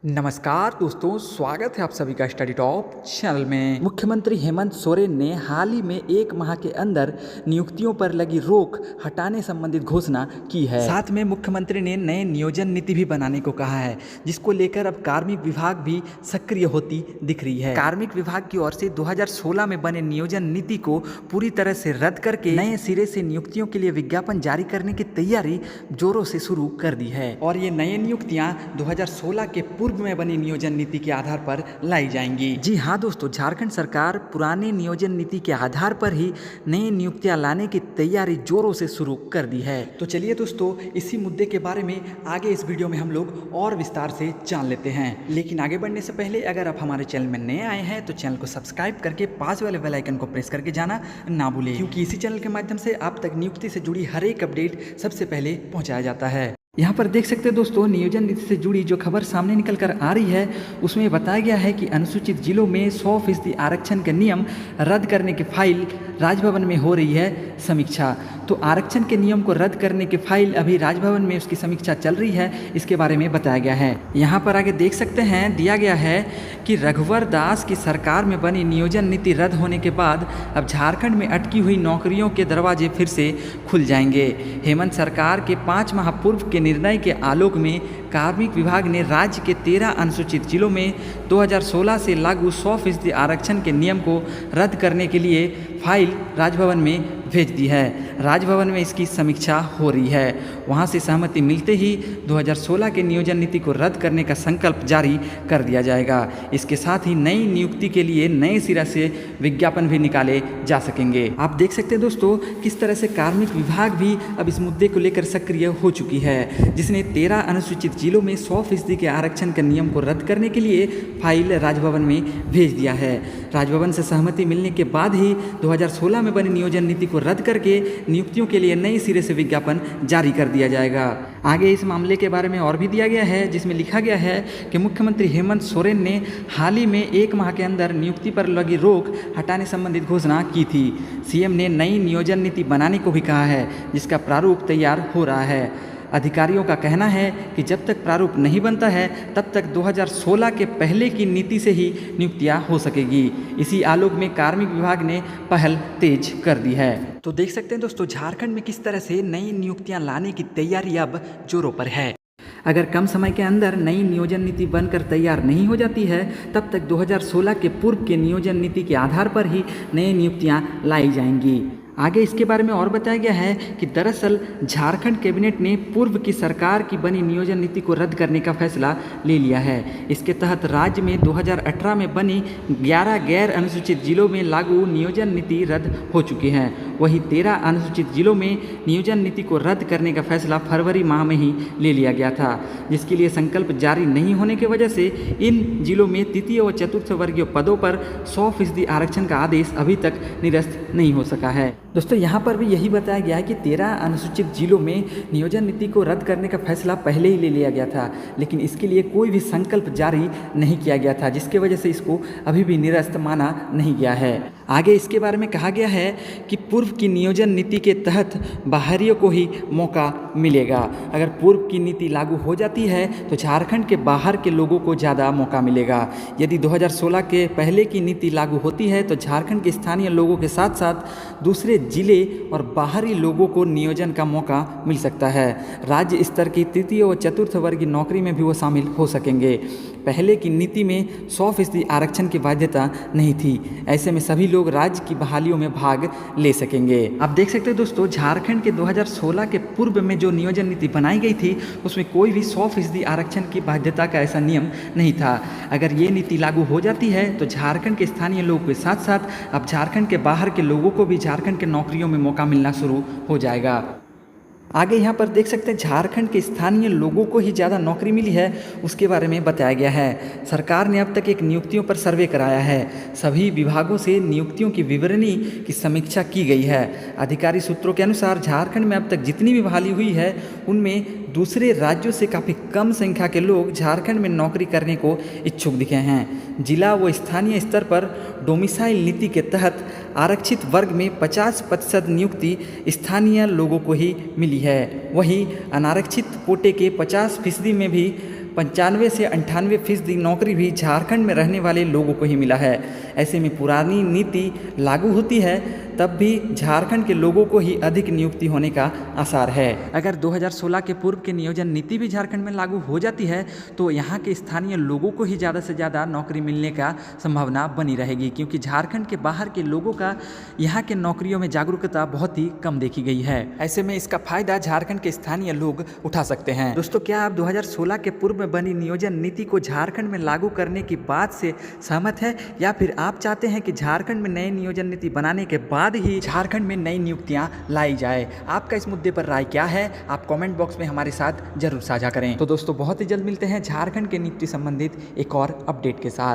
नमस्कार दोस्तों, स्वागत है आप सभी का स्टडी टॉप चैनल में। मुख्यमंत्री हेमंत सोरेन ने हाल ही में 1 माह के अंदर नियुक्तियों पर लगी रोक हटाने संबंधित घोषणा की है। साथ में मुख्यमंत्री ने नए नियोजन नीति भी बनाने को कहा है, जिसको लेकर अब कार्मिक विभाग भी सक्रिय होती दिख रही है। कार्मिक विभाग की ओर से 2016 में बने नियोजन नीति को पूरी तरह से रद्द करके नए सिरे से नियुक्तियों के लिए विज्ञापन जारी करने की तैयारी जोरों से शुरू कर दी है और ये नए नियुक्तियां 2016 के पूर्व में बनी नियोजन नीति के आधार पर लाई जाएंगी। जी हाँ दोस्तों, झारखंड सरकार पुराने नियोजन नीति के आधार पर ही नई नियुक्तियां लाने की तैयारी जोरों से शुरू कर दी है। तो चलिए दोस्तों, इसी मुद्दे के बारे में आगे इस वीडियो में हम लोग और विस्तार से जान लेते हैं। लेकिन आगे बढ़ने से पहले अगर आप हमारे चैनल में नए आए हैं तो चैनल को सब्सक्राइब करके पास वाले बेल आइकन को प्रेस करके जाना ना भूलें, क्योंकि इसी चैनल के माध्यम से आप तक नियुक्ति से जुड़ी हर एक अपडेट सबसे पहले पहुंचाया जाता है। यहाँ पर देख सकते हैं दोस्तों, नियोजन नीति से जुड़ी जो खबर सामने निकल कर आ रही है उसमें बताया गया है कि अनुसूचित जिलों में 100% आरक्षण के नियम रद्द करने की फाइल राजभवन में हो रही है समीक्षा। तो आरक्षण के नियम को रद्द करने की फाइल अभी राजभवन में उसकी समीक्षा चल रही है, इसके बारे में बताया गया है। यहाँ पर आगे देख सकते हैं, दिया गया है कि रघुवर दास की सरकार में बनी नियोजन नीति रद्द होने के बाद अब झारखंड में अटकी हुई नौकरियों के दरवाजे फिर से खुल जाएंगे। हेमंत सरकार के 5 माह पूर्व के निर्णय के आलोक में कार्मिक विभाग ने राज्य के 13 अनुसूचित जिलों में 2016 से लागू 100% आरक्षण के नियम को रद्द करने के लिए फाइल राजभवन में भेज दी है। राजभवन में इसकी समीक्षा हो रही है। वहां से सहमति मिलते ही 2016 के नियोजन नीति को रद्द करने का संकल्प जारी कर दिया जाएगा। इसके साथ ही नई नियुक्ति के लिए नए सिरा से विज्ञापन भी निकाले जा सकेंगे। आप देख सकते हैं दोस्तों, किस तरह से कार्मिक विभाग भी अब इस मुद्दे को लेकर सक्रिय हो चुकी है, जिसने 13 अनुसूचित जिलों में 100% के आरक्षण के नियम को रद्द करने के लिए फाइल राजभवन में भेज दिया है। राजभवन से सहमति मिलने के बाद ही 2016 में बनी नियोजन नीति को रद्द करके नियुक्तियों के लिए नए सिरे से विज्ञापन जारी कर दिया जाएगा। आगे इस मामले के बारे में और भी दिया गया है, जिसमें लिखा गया है कि मुख्यमंत्री हेमंत सोरेन ने हाल ही में 1 माह के अंदर नियुक्ति पर लगी रोक हटाने संबंधित घोषणा की थी। सीएम ने नई नियोजन नीति बनाने को भी कहा है, जिसका प्रारूप तैयार हो रहा है। अधिकारियों का कहना है कि जब तक प्रारूप नहीं बनता है तब तक 2016 के पहले की नीति से ही नियुक्तियां हो सकेगी। इसी आलोक में कार्मिक विभाग ने पहल तेज कर दी है। तो देख सकते हैं दोस्तों, झारखंड में किस तरह से नई नियुक्तियां लाने की तैयारी अब जोरों पर है। अगर कम समय के अंदर नई नियोजन नीति बनकर तैयार नहीं हो जाती है तब तक 2016 के पूर्व के नियोजन नीति के आधार पर ही नई नियुक्तियां लाई जाएंगी। आगे इसके बारे में और बताया गया है कि दरअसल झारखंड कैबिनेट ने पूर्व की सरकार की बनी नियोजन नीति को रद्द करने का फैसला ले लिया है। इसके तहत राज्य में 2018 में बनी 11 गैर अनुसूचित जिलों में लागू नियोजन नीति रद्द हो चुकी है। वहीं 13 अनुसूचित जिलों में नियोजन नीति को रद्द करने का फैसला फरवरी माह में ही ले लिया गया था, जिसके लिए संकल्प जारी नहीं होने की वजह से इन जिलों में तृतीय व चतुर्थ वर्गीय पदों पर 100% आरक्षण का आदेश अभी तक निरस्त नहीं हो सका है। दोस्तों, यहाँ पर भी यही बताया गया है कि 13 अनुसूचित जिलों में नियोजन नीति को रद्द करने का फैसला पहले ही ले लिया गया था, लेकिन इसके लिए कोई भी संकल्प जारी नहीं किया गया था, जिसकी वजह से इसको अभी भी निरस्त माना नहीं गया है। आगे इसके बारे में कहा गया है कि पूर्व की नियोजन नीति के तहत बाहरियों को ही मौका मिलेगा। अगर पूर्व की नीति लागू हो जाती है तो झारखंड के बाहर के लोगों को ज़्यादा मौका मिलेगा। यदि 2016 के पहले की नीति लागू होती है तो झारखंड के स्थानीय लोगों के साथ साथ दूसरे जिले और बाहरी लोगों को नियोजन का मौका मिल सकता है। राज्य स्तर की तृतीय व चतुर्थ वर्गीय नौकरी में भी वो शामिल हो सकेंगे। पहले की नीति में 100% आरक्षण की बाध्यता नहीं थी, ऐसे में सभी लोग राज्य की बहालियों में भाग ले सकेंगे। आप देख सकते हैं दोस्तों, झारखंड के 2016 के पूर्व में जो नियोजन नीति बनाई गई थी उसमें कोई भी 100% आरक्षण की बाध्यता का ऐसा नियम नहीं था। अगर ये नीति लागू हो जाती है तो झारखंड के स्थानीय लोगों के साथ साथ अब झारखंड के बाहर के लोगों को भी झारखंड के नौकरियों में मौका मिलना शुरू हो जाएगा। आगे यहाँ पर देख सकते हैं, झारखंड के स्थानीय लोगों को ही ज़्यादा नौकरी मिली है, उसके बारे में बताया गया है। सरकार ने अब तक एक नियुक्तियों पर सर्वे कराया है। सभी विभागों से नियुक्तियों की विवरणी की समीक्षा की गई है। अधिकारी सूत्रों के अनुसार झारखंड में अब तक जितनी भी बहाली हुई है उनमें दूसरे राज्यों से काफ़ी कम संख्या के लोग झारखंड में नौकरी करने को इच्छुक दिखे हैं। जिला व स्थानीय स्तर पर डोमिसाइल नीति के तहत आरक्षित वर्ग में 50% नियुक्ति स्थानीय लोगों को ही मिली है। वहीं अनारक्षित कोटे के 50% में भी 95 से 98% नौकरी भी झारखंड में रहने वाले लोगों को ही मिला है। ऐसे में पुरानी नीति लागू होती है तब भी झारखंड के लोगों को ही अधिक नियुक्ति होने का आसार है। अगर 2016 के पूर्व के नियोजन नीति भी झारखंड में लागू हो जाती है तो यहाँ के स्थानीय लोगों को ही ज़्यादा से ज़्यादा नौकरी मिलने का संभावना बनी रहेगी, क्योंकि झारखंड के बाहर के लोगों का यहाँ के नौकरियों में जागरूकता बहुत ही कम देखी गई है। ऐसे में इसका फायदा झारखंड के स्थानीय लोग उठा सकते हैं। दोस्तों, क्या आप 2016 के पूर्व में बनी नियोजन नीति को झारखंड में लागू करने की बात से सहमत है, या फिर आप चाहते हैं कि झारखंड में नई नियोजन नीति बनाने के बाद ही झारखंड में नई नियुक्तियां लाई जाए? आपका इस मुद्दे पर राय क्या है? आप कमेंट बॉक्स में हमारे साथ जरूर साझा करें। तो दोस्तों, बहुत ही जल्द मिलते हैं झारखंड के नियुक्ति संबंधित एक और अपडेट के साथ।